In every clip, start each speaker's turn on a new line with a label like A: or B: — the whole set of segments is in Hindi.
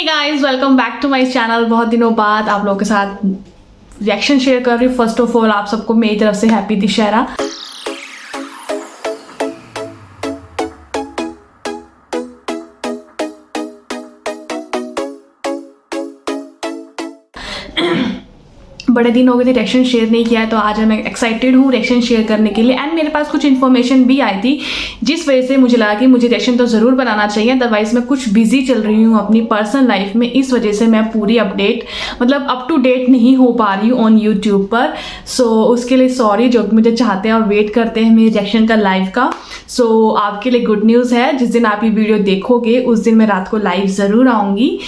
A: Guys, welcome back to my channel. बहुत दिनों बाद आप लोगों के साथ रिएक्शन शेयर कर रही हूँ। फर्स्ट ऑफ ऑल आप सबको मेरी तरफ से हैप्पी दशहरा। बड़े दिन हो गए थे रिएक्शन शेयर नहीं किया है, तो आज मैं एक्साइटेड हूँ रिएक्शन शेयर करने के लिए। एंड मेरे पास कुछ इन्फॉर्मेशन भी आई थी जिस वजह से मुझे लगा कि मुझे रिएक्शन तो ज़रूर बनाना चाहिए। अदरवाइज मैं कुछ बिजी चल रही हूँ अपनी पर्सनल लाइफ में, इस वजह से मैं पूरी अपडेट मतलब अप टू डेट नहीं हो पा रही हूँ ऑन यूट्यूब पर। सो उसके लिए सॉरी, जो मुझे चाहते हैं और वेट करते हैं मेरे रिएक्शन का लाइव का। सो आपके लिए गुड न्यूज़ है, जिस दिन आप ये वीडियो देखोगे उस दिन मैं रात को लाइव ज़रूर आऊँगी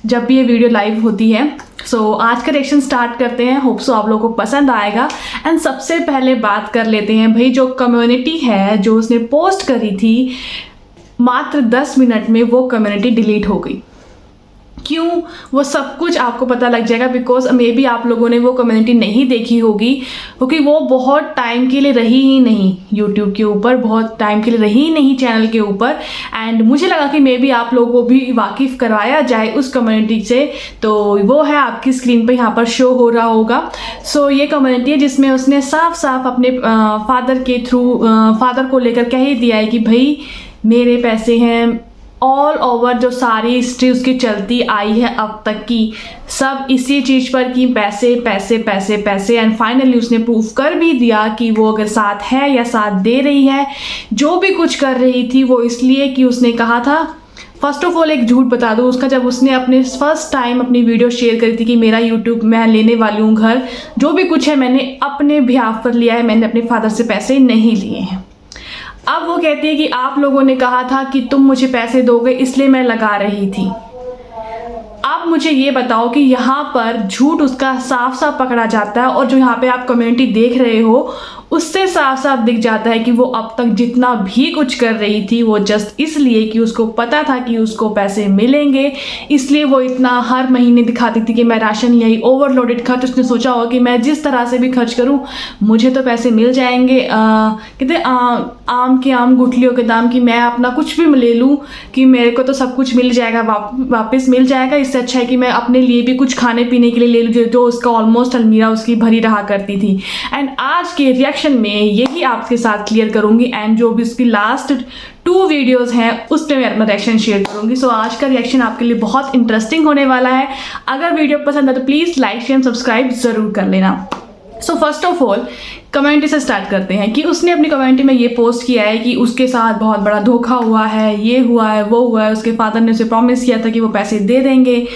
A: जब भी ये वीडियो लाइव होती है। सो आज का रिएक्शन स्टार्ट करते हैं। होप सो आप लोगों को पसंद आएगा। एंड सबसे पहले बात कर लेते हैं भाई, जो कम्युनिटी है जो उसने पोस्ट करी थी मात्र 10 मिनट में वो कम्युनिटी डिलीट हो गई। क्यों, वो सब कुछ आपको पता लग जाएगा। बिकॉज मे बी आप लोगों ने वो कम्युनिटी नहीं देखी होगी, क्योंकि वो बहुत टाइम के लिए रही ही नहीं यूट्यूब के ऊपर, बहुत टाइम के लिए रही ही नहीं चैनल के ऊपर। एंड मुझे लगा कि मे बी आप लोगों को भी वाकिफ़ करवाया जाए उस कम्युनिटी से, तो वो है आपकी स्क्रीन पे यहाँ पर शो हो रहा होगा। सो ये कम्युनिटी है जिसमें उसने साफ साफ अपने फादर के थ्रू फादर को लेकर कह ही दिया है कि भाई मेरे पैसे हैं। ऑल ओवर जो सारी हिस्ट्री उसकी चलती आई है अब तक की, सब इसी चीज़ पर कि पैसे पैसे पैसे पैसे। एंड फाइनली उसने प्रूफ कर भी दिया कि वो अगर साथ है या साथ दे रही है, जो भी कुछ कर रही थी वो इसलिए कि उसने कहा था। फर्स्ट ऑफ ऑल एक झूठ बता दूँ उसका, जब उसने अपने फर्स्ट टाइम अपनी वीडियो शेयर करी थी कि मेरा यूट्यूब मैं लेने वाली हूँ घर, जो भी कुछ है मैंने अपने बिहाफ पर लिया है, मैंने अपने फादर से पैसे नहीं लिए हैं। अब वो कहती है कि आप लोगों ने कहा था कि तुम मुझे पैसे दोगे इसलिए मैं लगा रही थी। अब मुझे ये बताओ कि यहाँ पर झूठ उसका साफ साफ पकड़ा जाता है, और जो यहाँ पे आप कम्युनिटी देख रहे हो उससे साफ साफ दिख जाता है कि वो अब तक जितना भी कुछ कर रही थी वो जस्ट इसलिए कि उसको पता था कि उसको पैसे मिलेंगे, इसलिए वो इतना हर महीने दिखाती थी कि मैं राशन यही ओवरलोडेड खर्च। उसने सोचा होगा कि मैं जिस तरह से भी खर्च करूं मुझे तो पैसे मिल जाएंगे, कहते आम के आम गुठलियों के दाम, कि मैं अपना कुछ भी ले लूँ कि मेरे को तो सब कुछ मिल जाएगा, वापस मिल जाएगा। इससे अच्छा है कि मैं अपने लिए भी कुछ खाने पीने के लिए ले लूँ, जो उसका ऑलमोस्ट अलमीरा उसकी भरी रहा करती थी। एंड आज के रिएक्शन में यही आपके साथ क्लियर करूंगी। एंड जो भी उसकी लास्ट 2 वीडियोस हैं उस पर मैं अपना रिएक्शन शेयर करूंगी। सो आज का रिएक्शन आपके लिए बहुत इंटरेस्टिंग होने वाला है। अगर वीडियो पसंद है तो प्लीज़ लाइक शेयर सब्सक्राइब ज़रूर कर लेना। So first of all community से स्टार्ट करते हैं कि उसने अपनी कम्युनिटी में ये पोस्ट किया है कि उसके साथ बहुत बड़ा धोखा हुआ है, ये हुआ है, वो हुआ है। उसके फादर ने उसे प्रॉमिस किया था कि वो पैसे दे देंगे,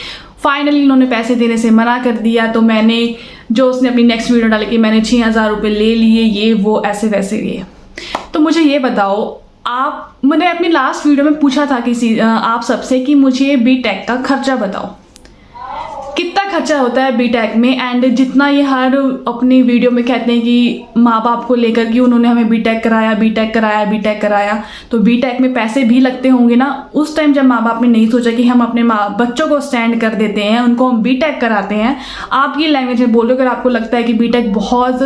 A: फाइनली उन्होंने पैसे देने से मना कर दिया। तो मैंने जो उसने अपनी नेक्स्ट वीडियो डाली कि मैंने 6000 रुपये ले लिए, ये वो ऐसे वैसे ये। तो मुझे ये बताओ, मैंने अपनी लास्ट वीडियो में पूछा था किसी आप सबसे कि मुझे बीटेक का खर्चा बताओ, कितना खर्चा होता है बीटेक में। एंड जितना ये हर अपनी वीडियो में कहते हैं कि माँ बाप को लेकर कि उन्होंने हमें बीटेक कराया बीटेक कराया बीटेक कराया, तो बीटेक में पैसे भी लगते होंगे ना। उस टाइम जब माँ बाप ने नहीं सोचा कि हम अपने बच्चों को स्टैंड कर देते हैं, उनको हम बीटेक कराते हैं। आप ये लैंग्वेज में बोलो, अगर आपको लगता है कि बीटेक बहुत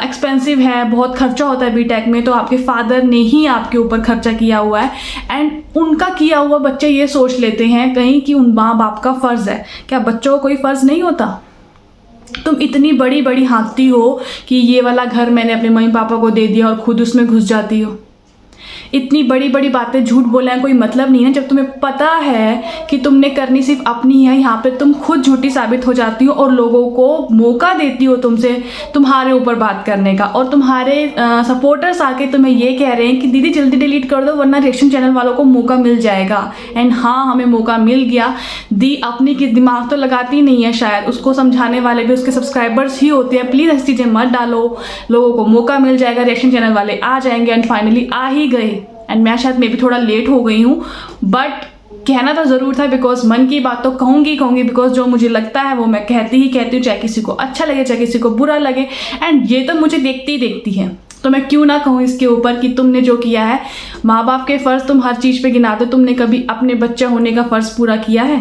A: एक्सपेंसिव है, बहुत खर्चा होता है बीटेक में, तो आपके फादर ने ही आपके ऊपर खर्चा किया हुआ है। एंड उनका किया हुआ बच्चे ये सोच लेते हैं कहीं कि उन माँ बाप का फ़र्ज़ है। क्या बच्चों को कोई फ़र्ज़ नहीं होता? तुम इतनी बड़ी बड़ी हाँकती हो कि ये वाला घर मैंने अपने मम्मी पापा को दे दिया और खुद उसमें घुस जाती हो। इतनी बड़ी बड़ी बातें झूठ बोलने का कोई मतलब नहीं है। जब तुम्हें पता है कि तुमने करनी सिर्फ अपनी है, यहाँ पे तुम खुद झूठी साबित हो जाती हो और लोगों को मौका देती हो तुमसे तुम्हारे ऊपर बात करने का। और तुम्हारे सपोर्टर्स आके तुम्हें ये कह रहे हैं कि दीदी जल्दी डिलीट कर दो वरना रिएक्शन चैनल वालों को मौका मिल जाएगा। एंड हाँ, हमें मौका मिल गया। दी अपनी की दिमाग तो लगाती नहीं है शायद, उसको समझाने वाले भी उसके सब्सक्राइबर्स ही होते हैं। प्लीज़ ऐसी चीज़ें मत डालो, लोगों को मौका मिल जाएगा, रिएक्शन चैनल वाले आ जाएंगे। एंड फाइनली आ ही गए। एंड मैं शायद भी थोड़ा लेट हो गई हूँ, बट कहना तो ज़रूर था, बिकॉज मन की बात तो कहूँगी, बिकॉज जो मुझे लगता है वो मैं कहती हूँ, चाहे किसी को अच्छा लगे चाहे किसी को बुरा लगे। एंड ये तो मुझे देखती है, तो मैं क्यों ना कहूँ इसके ऊपर कि तुमने जो किया है, माँ बाप के फ़र्ज़ तुम हर चीज़ पे गिनाते, तुमने कभी अपने बच्चा होने का फ़र्ज़ पूरा किया है?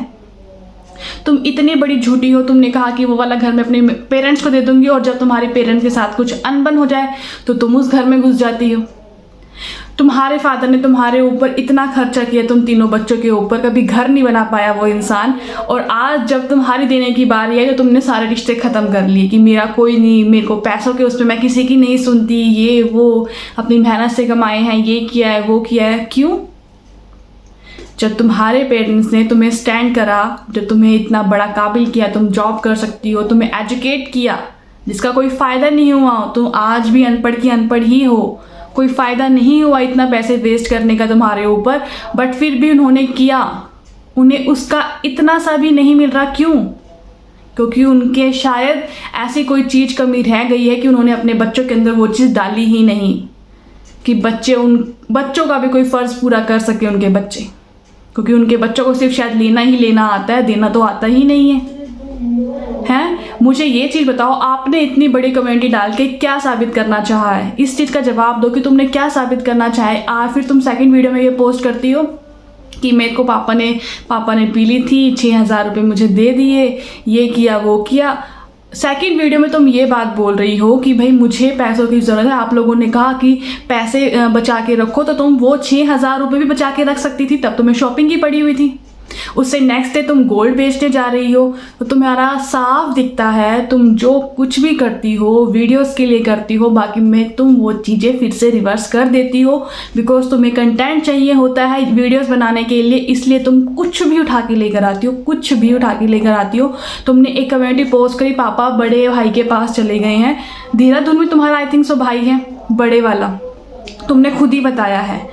A: तुम इतनी बड़ी झूठी हो। तुमने कहा कि वो वाला घर मैं अपने पेरेंट्स को दे दूँगी, और जब तुम्हारे पेरेंट्स के साथ कुछ अनबन हो जाए तो तुम उस घर में घुस जाती हो। तुम्हारे फादर ने तुम्हारे ऊपर इतना खर्चा किया, तुम तीनों बच्चों के ऊपर, कभी घर नहीं बना पाया वो इंसान, और आज जब तुम्हारी देने की बारी है तो तुमने सारे रिश्ते ख़त्म कर लिए कि मेरा कोई नहीं, मेरे को पैसों के उस पर मैं किसी की नहीं सुनती, ये वो, अपनी मेहनत से कमाए हैं, ये किया है वो किया है। क्यों? जब तुम्हारे पेरेंट्स ने तुम्हें स्टैंड करा, जब तुम्हें इतना बड़ा काबिल किया, तुम जॉब कर सकती हो, तुम्हें एजुकेट किया जिसका कोई फ़ायदा नहीं हुआ, तुम आज भी अनपढ़ की अनपढ़ ही हो, कोई फ़ायदा नहीं हुआ इतना पैसे वेस्ट करने का तुम्हारे ऊपर, बट फिर भी उन्होंने किया, उन्हें उसका इतना सा भी नहीं मिल रहा। क्यों? क्योंकि उनके शायद ऐसी कोई चीज़ कमी रह गई है कि उन्होंने अपने बच्चों के अंदर वो चीज़ डाली ही नहीं कि उन बच्चों का भी कोई फ़र्ज़ पूरा कर सके उनके बच्चे, क्योंकि उनके बच्चों को सिर्फ शायद लेना ही लेना आता है, देना तो आता ही नहीं है। मुझे ये चीज़ बताओ, आपने इतनी बड़ी कम्युनिटी डाल के क्या साबित करना चाहा है? इस चीज़ का जवाब दो कि तुमने क्या साबित करना चाहे। फिर तुम सेकंड वीडियो में ये पोस्ट करती हो कि मेरे को पापा ने पी ली थी, 6,000 रुपये मुझे दे दिए, ये किया वो किया। सेकंड वीडियो में तुम ये बात बोल रही हो कि भाई मुझे पैसों की ज़रूरत है, आप लोगों ने कहा कि पैसे बचा के रखो, तो तुम वो 6,000 रुपये भी बचा के रख सकती थी, तब तुम्हें शॉपिंग की पड़ी हुई थी। उससे नेक्स्ट डे तुम गोल्ड बेचने जा रही हो, तो तुम्हारा साफ दिखता है तुम जो कुछ भी करती हो वीडियोस के लिए करती हो, बाकी में तुम वो चीज़ें फिर से रिवर्स कर देती हो, बिकॉज तुम्हें कंटेंट चाहिए होता है वीडियोस बनाने के लिए, इसलिए तुम कुछ भी उठा के लेकर आती हो, कुछ भी उठा के लेकर आती हो। तुमने एक कम्युनिटी पोस्ट करी, पापा बड़े भाई के पास चले गए हैं, देहरादून में तुम्हारा आई थिंक सो भाई है बड़े वाला, तुमने खुद ही बताया है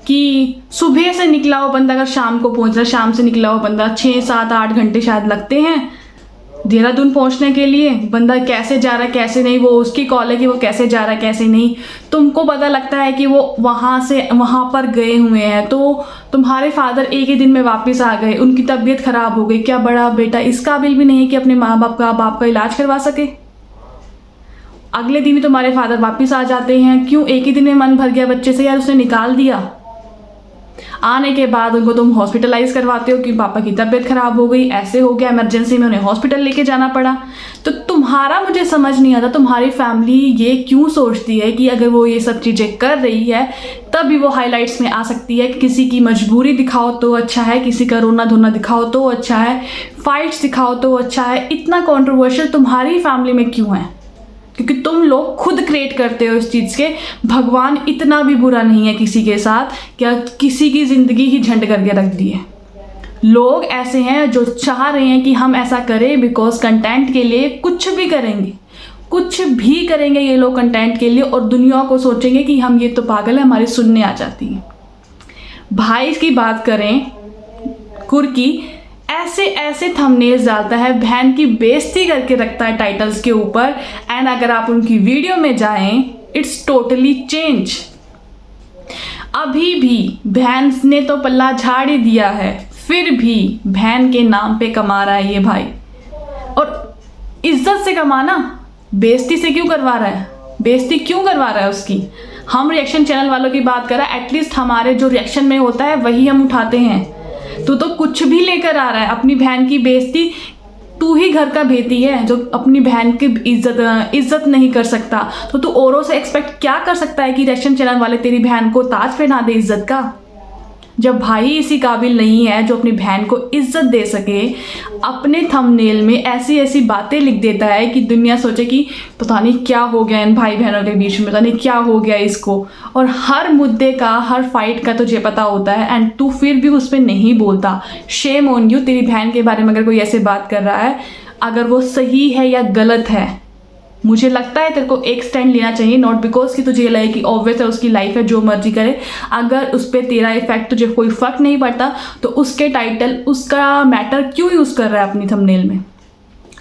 A: कि सुबह से निकला हुआ बंदा अगर शाम को पहुंच रहा है, शाम से निकला हुआ बंदा 6, 7, 8 घंटे शायद लगते हैं देहरादून पहुंचने के लिए। बंदा कैसे जा रहा है कैसे नहीं, वो उसकी कॉल है कि वो कैसे जा रहा है कैसे नहीं, तुमको पता लगता है कि वो वहाँ से वहाँ पर गए हुए हैं, तो तुम्हारे फादर एक ही दिन में वापस आ गए, उनकी तबीयत ख़राब हो गई। क्या बड़ा बेटा इस काबिल भी नहीं है कि अपने माँ बाप का इलाज करवा सके? अगले दिन ही तुम्हारे फादर वापस आ जाते हैं। क्यों? एक ही दिन में मन भर गया बच्चे से, यार उसने निकाल दिया। आने के बाद उनको तुम हॉस्पिटलाइज करवाते हो कि पापा की तबीयत खराब हो गई, ऐसे हो गया, इमरजेंसी में उन्हें हॉस्पिटल लेके जाना पड़ा। तो तुम्हारा मुझे समझ नहीं आता, तुम्हारी फैमिली ये क्यों सोचती है कि अगर वो ये सब चीज़ें कर रही है तभी वो हाईलाइट्स में आ सकती है। किसी की मजबूरी दिखाओ तो अच्छा है, किसी का रोना धोना दिखाओ तो अच्छा है, फाइट्स दिखाओ तो अच्छा है। इतना कॉन्ट्रोवर्शियल तुम्हारी फैमिली में क्यों है? क्योंकि तुम लोग खुद क्रिएट करते हो इस चीज़ के। भगवान इतना भी बुरा नहीं है किसी के साथ, क्या किसी की ज़िंदगी ही झंड करके रख दी है। लोग ऐसे हैं जो चाह रहे हैं कि हम ऐसा करें, बिकॉज कंटेंट के लिए कुछ भी करेंगे, कुछ भी करेंगे ये लोग कंटेंट के लिए, और दुनिया को सोचेंगे कि हम ये तो पागल है, हमारी सुनने आ जाती है। भाई की बात करें, कुर्की ऐसे थंबनेल्स डालता है, बहन की बेइज्जती करके रखता है टाइटल्स के ऊपर, एंड अगर आप उनकी वीडियो में जाएं इट्स टोटली चेंज। अभी भी बहन ने तो पल्ला झाड़ ही दिया है, फिर भी बहन के नाम पे कमा रहा है ये भाई। और इज्जत से कमाना, बेइज्जती से क्यों करवा रहा है? बेइज्जती क्यों करवा रहा है उसकी? हम रिएक्शन चैनल वालों की बात कर रहे हैं, एटलीस्ट हमारे जो रिएक्शन में होता है वही हम उठाते हैं। तू तो कुछ भी लेकर आ रहा है, अपनी बहन की बेइज्जती। तू ही घर का बेटी है जो अपनी बहन की इज्जत नहीं कर सकता, तो तू औरों से एक्सपेक्ट क्या कर सकता है कि रिएक्शन चैनल वाले तेरी बहन को ताज पहना दे इज्जत का? जब भाई इसी काबिल नहीं है जो अपनी बहन को इज्जत दे सके, अपने थंबनेल में ऐसी ऐसी बातें लिख देता है कि दुनिया सोचे कि पता नहीं क्या हो गया इन भाई बहनों के बीच में, पता नहीं क्या हो गया इसको। और हर मुद्दे का, हर फाइट का तुझे पता होता है, एंड तू फिर भी उस पर नहीं बोलता। Shame on you. तेरी बहन के बारे में अगर कोई ऐसे बात कर रहा है, अगर वो सही है या गलत है, मुझे लगता है तेरे को एक स्टैंड लेना चाहिए, नॉट बिकॉज कि तुझे लगे कि ऑब्वियस है उसकी लाइफ है जो मर्जी करे। अगर उस पर तेरा इफेक्ट तुझे कोई फर्क नहीं पड़ता तो उसके टाइटल, उसका मैटर क्यों यूज़ कर रहा है अपनी थंबनेल में?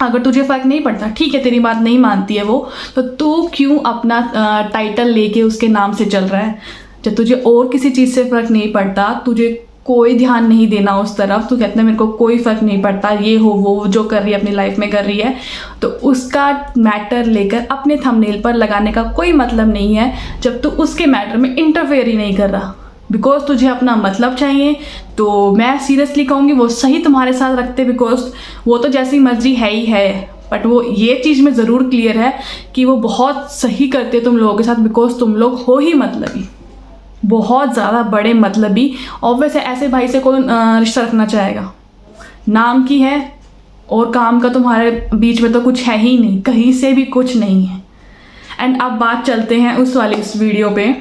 A: अगर तुझे फ़र्क नहीं पड़ता, ठीक है, तेरी बात नहीं मानती है वो, तो तू क्यों अपना टाइटल लेके उसके नाम से चल रहा है? जब तुझे और किसी चीज़ से फ़र्क नहीं पड़ता, तुझे कोई ध्यान नहीं देना उस तरफ, तू कहते हैं मेरे को कोई फ़र्क नहीं पड़ता, ये हो वो जो कर रही है अपनी लाइफ में कर रही है, तो उसका मैटर लेकर अपने थंबनेल पर लगाने का कोई मतलब नहीं है जब तू उसके मैटर में इंटरफेयर ही नहीं कर रहा। बिकॉज तुझे अपना मतलब चाहिए, तो मैं सीरियसली कहूँगी वो सही तुम्हारे साथ रखते, बिकॉज वो तो जैसी मर्जी है ही है, बट वो ये चीज़ में ज़रूर क्लियर है कि वो बहुत सही करते तुम लोगों के साथ, बिकॉज तुम लोग हो ही मतलबी। बहुत ज़्यादा बड़े मतलबी। ऑब्वियस है ऐसे भाई से कौन रिश्ता रखना चाहेगा। नाम की है और काम का तुम्हारे बीच में तो कुछ है ही नहीं, कहीं से भी कुछ नहीं है। एंड अब बात चलते हैं उस वाली इस वीडियो पे।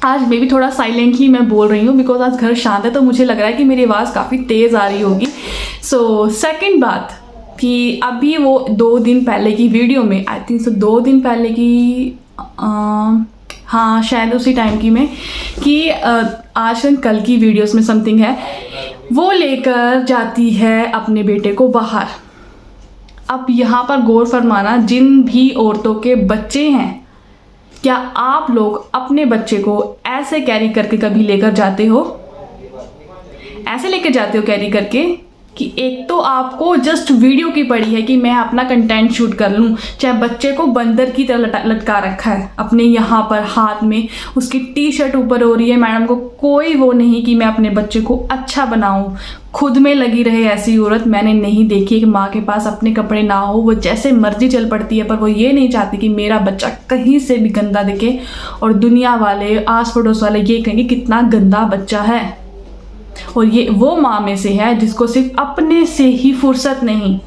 A: आज मैं भी थोड़ा साइलेंटली मैं बोल रही हूँ बिकॉज आज घर शांत है, तो मुझे लग रहा है कि मेरी आवाज़ काफ़ी तेज़ आ रही होगी। सो सेकंड बात कि अभी वो 2 दिन पहले की वीडियो में, आई थिंक 2 दिन पहले की, हाँ शायद उसी टाइम की में, कि आज कल की वीडियोस में समथिंग है, वो लेकर जाती है अपने बेटे को बाहर। अब यहाँ पर गौर फरमाना, जिन भी औरतों के बच्चे हैं, क्या आप लोग अपने बच्चे को ऐसे कैरी करके कभी लेकर जाते हो? ऐसे लेकर जाते हो कैरी करके कि एक तो आपको जस्ट वीडियो की पड़ी है कि मैं अपना कंटेंट शूट कर लूँ, चाहे बच्चे को बंदर की तरह लटका रखा है अपने यहाँ पर हाथ में, उसकी टी शर्ट ऊपर हो रही है, मैडम को कोई वो नहीं कि मैं अपने बच्चे को अच्छा बनाऊँ, खुद में लगी रहे। ऐसी औरत मैंने नहीं देखी कि माँ के पास अपने कपड़े ना हो, वो जैसे मर्जी चल पड़ती है, पर वो ये नहीं चाहती कि मेरा बच्चा कहीं से भी गंदा दिखे और दुनिया वाले आस पड़ोस वाले ये कहेंगे कितना गंदा बच्चा है। और ये वो माँ में से है जिसको सिर्फ अपने से ही फुर्सत नहीं,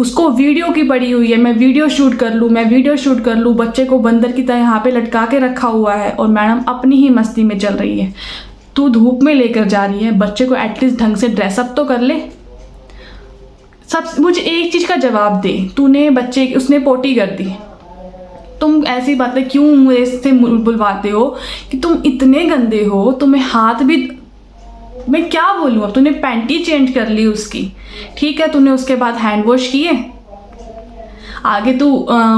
A: उसको वीडियो की पड़ी हुई है, मैं वीडियो शूट कर लूँ, मैं वीडियो शूट कर लूँ। बच्चे को बंदर की तरह यहाँ पे लटका के रखा हुआ है और मैडम अपनी ही मस्ती में चल रही है। तू धूप में लेकर जा रही है, बच्चे को एटलीस्ट ढंग से ड्रेसअप तो कर ले। सब मुझे एक चीज़ का जवाब दे, तूने बच्चे, उसने पोटी कर दी, तुम ऐसी बातें क्यों मुझे से बुलवाते हो कि तुम इतने गंदे हो, तुम्हें हाथ भी, मैं क्या बोलूँ, अब तूने पैंटी चेंज कर ली उसकी, ठीक है, तूने उसके बाद हैंड वॉश किए, आगे तू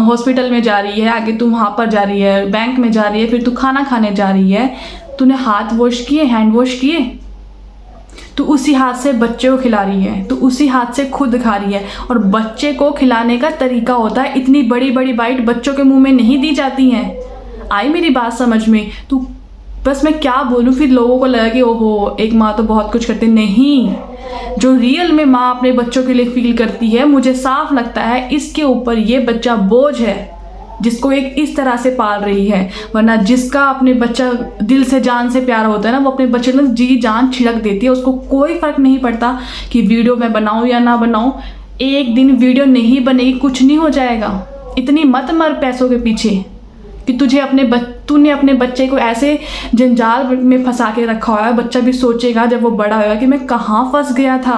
A: हॉस्पिटल में जा रही है, आगे तू वहाँ पर जा रही है, बैंक में जा रही है, फिर तू खाना खाने जा रही है, तूने हाथ वॉश किए, हैंड वॉश किए, तू उसी हाथ से बच्चे को खिला रही है, तू उसी हाथ से खुद खा रही है। और बच्चे को खिलाने का तरीका होता है, इतनी बड़ी बड़ी बाइट बच्चों के मुँह में नहीं दी जाती हैं। आई मेरी बात समझ में? तू बस मैं क्या बोलूँ, फिर लोगों को लगा कि ओहो एक माँ तो बहुत कुछ करती नहीं। जो रियल में माँ अपने बच्चों के लिए फील करती है, मुझे साफ लगता है इसके ऊपर ये बच्चा बोझ है जिसको एक इस तरह से पाल रही है। वरना जिसका अपने बच्चा दिल से जान से प्यार होता है ना, वो अपने बच्चे में जी जान छिड़क देती है, उसको कोई फर्क नहीं पड़ता कि वीडियो मैं बनाऊँ या ना बनाऊँ। एक दिन वीडियो नहीं बनेगी, कुछ नहीं हो जाएगा, इतनी मत मर पैसों के पीछे कि तूने अपने बच्चे को ऐसे जंजाल में फंसा के रखा हुआ है। बच्चा भी सोचेगा जब वो बड़ा होगा कि मैं कहाँ फंस गया था।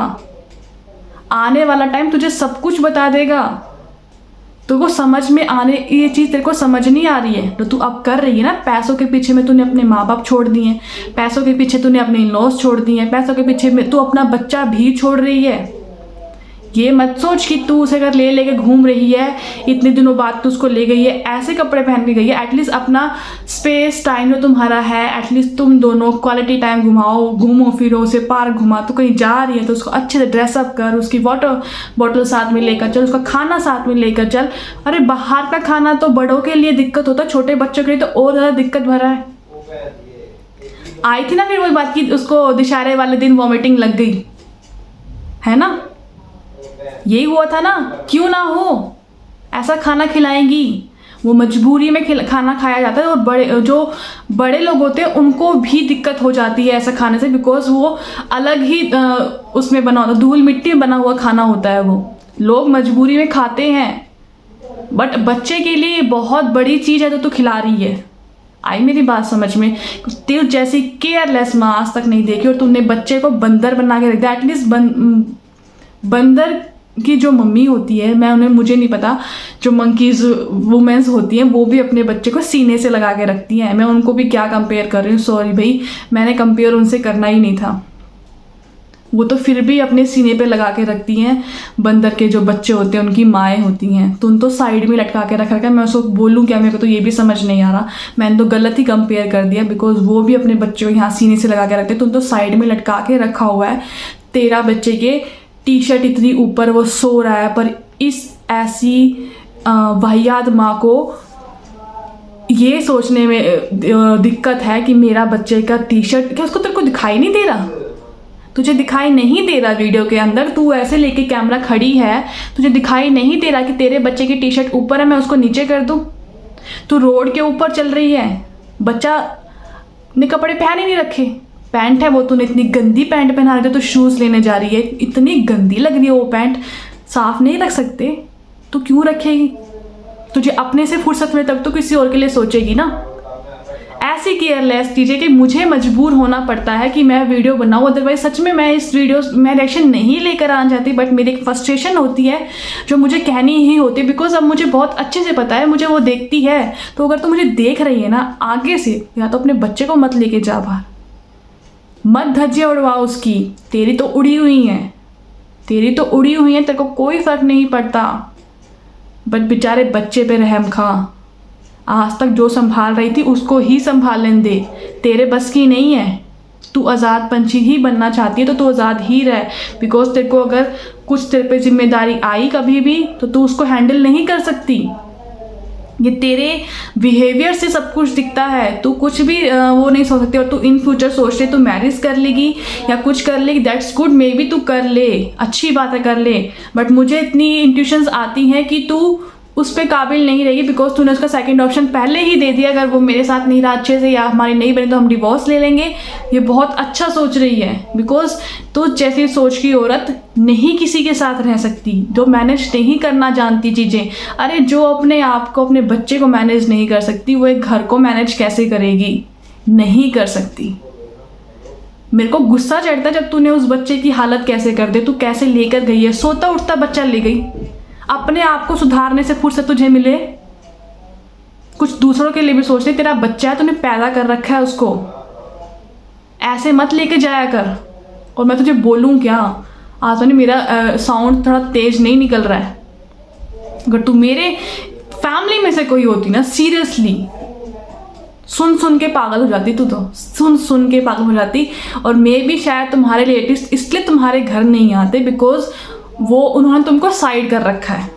A: आने वाला टाइम तुझे सब कुछ बता देगा, तो वो समझ में आने, ये चीज़ तेरे को समझ नहीं आ रही है तो तू अब कर रही है ना। पैसों के पीछे में तूने अपने माँ बाप छोड़ दिए हैं, पैसों के पीछे तूने अपने इन-लॉज छोड़ दिए हैं, पैसों के पीछे में तू अपना बच्चा भी छोड़ रही है। ये मत सोच कि तू उसे अगर लेके घूम रही है, इतने दिनों बाद तू उसको ले गई है, ऐसे कपड़े पहन के गई है, एटलीस्ट अपना स्पेस टाइम जो तुम्हारा है, एटलीस्ट तुम दोनों क्वालिटी टाइम घूमो फिरो, उसे पार्क घुमा। तो कहीं जा रही है तो उसको अच्छे से ड्रेसअप कर, उसकी वाटर बॉटल साथ में लेकर चल, उसका खाना साथ में लेकर चल। अरे बाहर का खाना तो बड़ों के लिए दिक्कत होता है, छोटे बच्चों के लिए तो और ज़्यादा दिक्कत भरा है। आई थी ना फिर वही बात की उसको दिशहरे वाले दिन वॉमिटिंग लग गई है ना, यही हुआ था ना। क्यों ना हो, ऐसा खाना खिलाएंगी, वो मजबूरी में खाना खाया जाता है। और जो बड़े लोग होते हैं उनको भी दिक्कत हो जाती है ऐसा खाने से, बिकॉज वो अलग ही उसमें बना होता, धूल मिट्टी में बना हुआ खाना होता है, वो लोग मजबूरी में खाते हैं। बट बच्चे के लिए बहुत बड़ी चीज़ है तो तू खिला रही है। आई मेरी बात समझ में? तेरे जैसी केयरलेस माँ आज तक नहीं देखी, और तुमने बच्चे को बंदर बना के रख दिया। एटलीस्ट बंदर की जो मम्मी होती है, मुझे नहीं पता, जो मंकीज वुमेन्स होती हैं वो भी अपने बच्चे को सीने से लगा के रखती हैं। मैं उनको भी क्या कंपेयर कर रही हूँ, सॉरी भाई, मैंने कंपेयर उनसे करना ही नहीं था। वो तो फिर भी अपने सीने पे लगा के रखती हैं। बंदर के जो बच्चे होते हैं उनकी माएँ होती हैं, तुम तो साइड में लटका के रख रखा है। मैं उसको बोलूँ क्या, मेरे को तो ये भी समझ नहीं आ रहा। मैंने तो गलत ही कंपेयर कर दिया, बिकॉज वो भी अपने बच्चे को यहाँ सीने से लगा के रखते हैं, तुम तो साइड में लटका के रखा हुआ है। तेरा बच्चे के टी शर्ट इतनी ऊपर वो सो रहा है, पर इस ऐसी वाहियात माँ को ये सोचने में दिक्कत है कि मेरा बच्चे का टी शर्ट, क्या उसको तेरे को दिखाई नहीं दे रहा? तुझे दिखाई नहीं दे रहा वीडियो के अंदर, तू ऐसे लेके कैमरा खड़ी है, तुझे दिखाई नहीं दे रहा कि तेरे बच्चे की टी शर्ट ऊपर है, मैं उसको नीचे कर दूँ? तू रोड के ऊपर चल रही है, बच्चा ने कपड़े पहन ही नहीं रखे। पैंट है वो तूने इतनी गंदी पैंट पहना रही है, तो शूज़ लेने जा रही है, इतनी गंदी लग रही है वो पैंट, साफ़ नहीं रख सकते तो क्यों रखेगी? तुझे अपने से फुर्सत में तब तो किसी और के लिए सोचेगी ना। ऐसी केयरलेस चीज़ें कि मुझे मजबूर होना पड़ता है कि मैं वीडियो बनाऊँ, अदरवाइज सच में मैं इस वीडियो में रिएक्शन नहीं लेकर आना चाहती, बट मेरी एक फ्रस्ट्रेशन होती है जो मुझे कहनी ही होती है, बिकॉज अब मुझे बहुत अच्छे से पता है, मुझे वो देखती है। तो अगर तू मुझे देख रही है ना आगे से, या तो अपने बच्चे को मत लेके जा बाहर, मत धज्जियाँ उड़वा उसकी, तेरी तो उड़ी हुई हैं, तेरी तो उड़ी हुई हैं, तेरे को कोई फ़र्क नहीं पड़ता, बट बेचारे बच्चे पे रहम खा। आज तक जो संभाल रही थी उसको ही संभालने दे, तेरे बस की नहीं है। तू आज़ाद पंछी ही बनना चाहती है तो तू आज़ाद ही रह, बिकॉज तेरे को अगर कुछ तेरे पे जिम्मेदारी आई कभी भी तो तू उसको हैंडल नहीं कर सकती। ये तेरे बिहेवियर से सब कुछ दिखता है, तू कुछ भी वो नहीं सोच सकती। और तू इन फ्यूचर सोच रही तू मैरिज कर लेगी या कुछ कर लेगी, दैट्स गुड, मे बी तू कर ले, अच्छी बात है, कर ले, बट मुझे इतनी इंट्यूशंस आती हैं कि तू उस पर काबिल नहीं रहेगी, बिकॉज तूने उसका सेकंड ऑप्शन पहले ही दे दिया। अगर वो मेरे साथ नहीं रहा अच्छे से या हमारी नहीं बनी तो हम डिवोर्स ले लेंगे। ये बहुत अच्छा सोच रही है, बिकॉज तो जैसी सोच की औरत नहीं किसी के साथ रह सकती, जो मैनेज नहीं करना जानती चीज़ें। अरे जो अपने आप को, अपने बच्चे को मैनेज नहीं कर सकती, वो एक घर को मैनेज कैसे करेगी? नहीं कर सकती। मेरे को गुस्सा चढ़ता है जब तूने उस बच्चे की हालत कैसे कर दे, तू कैसे लेकर गई है, सोता उठता बच्चा ले गई। अपने आप को सुधारने से फुर्सत तुझे मिले, कुछ दूसरों के लिए भी सोच ले। तेरा बच्चा है, तूने पैदा कर रखा है उसको, ऐसे मत लेके जाया कर। और मैं तुझे बोलूँ क्या, आज तो मेरा साउंड थोड़ा तेज नहीं निकल रहा है, अगर तू मेरे फैमिली में से कोई होती ना, सीरियसली सुन सुन के पागल हो जाती, तू तो सुन सुन के पागल हो जाती। और मैं भी शायद तुम्हारे रिलेटिव्स इसलिए तुम्हारे घर नहीं आते, बिकॉज वो उन्होंने तुमको साइड कर रखा है,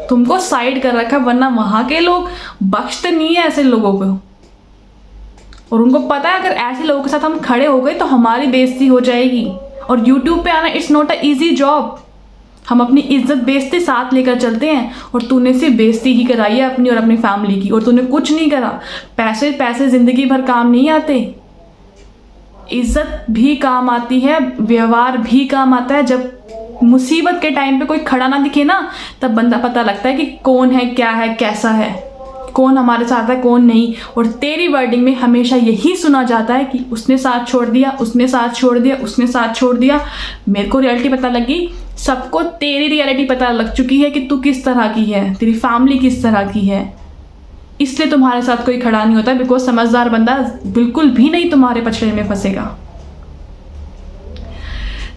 A: तुमको साइड कर रखा है, वरना वहाँ के लोग बख्शते नहीं है ऐसे लोगों को। और उनको पता है अगर ऐसे लोगों के साथ हम खड़े हो गए तो हमारी बेइज्जती हो जाएगी। और यूट्यूब पे आना it's not a easy job. हम अपनी इज्जत बेइज्जती साथ लेकर चलते हैं, और तूने सिर्फ बेइज्जती ही कराई है अपनी और अपनी फैमिली की, और तूने कुछ नहीं करा। पैसे पैसे ज़िंदगी भर काम नहीं आते, इज्जत भी काम आती है, व्यवहार भी काम आता है। जब मुसीबत के टाइम पे कोई खड़ा ना दिखे ना, तब बंदा पता लगता है कि कौन है, क्या है, कैसा है, कौन हमारे साथ है, कौन नहीं। और तेरी वर्डिंग में हमेशा यही सुना जाता है कि उसने साथ छोड़ दिया, उसने साथ छोड़ दिया, उसने साथ छोड़ दिया। मेरे को रियलिटी पता लगी, सबको तेरी रियलिटी पता लग चुकी है कि तू किस तरह की है, तेरी फैमिली किस तरह की है। इसलिए तुम्हारे साथ कोई खड़ा नहीं होता, बिकॉज समझदार बंदा बिल्कुल भी नहीं तुम्हारे पछड़े में फंसेगा।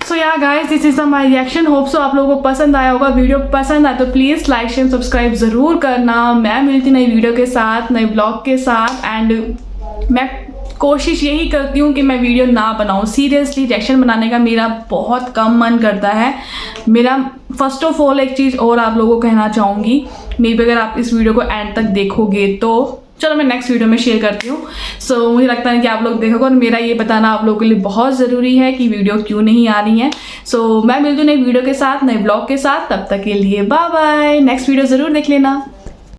A: सो या guys, this is my reaction. Hope so आप लोगों को पसंद आया होगा। वीडियो पसंद आए तो प्लीज़ लाइक शेयर सब्सक्राइब ज़रूर करना। मैं मिलती नई वीडियो के साथ, नए ब्लॉग के साथ। एंड मैं कोशिश यही करती हूँ कि मैं वीडियो ना बनाऊँ। सीरियसली रिएक्शन बनाने का मेरा बहुत कम मन करता है। मेरा फर्स्ट ऑफ ऑल एक चीज़ और आप लोगों को कहना चाहूँगी, मे बी अगर आप इस वीडियो को एंड तक देखोगे तो चलो मैं नेक्स्ट वीडियो में शेयर करती हूँ। सो मुझे लगता है कि आप लोग देखोगे, और मेरा ये बताना आप लोगों के लिए बहुत ज़रूरी है कि वीडियो क्यों नहीं आ रही है। सो मैं मिलती हूँ नई वीडियो के साथ, नए ब्लॉग के साथ। तब तक के लिए बाय बाय। नेक्स्ट वीडियो ज़रूर देख लेना।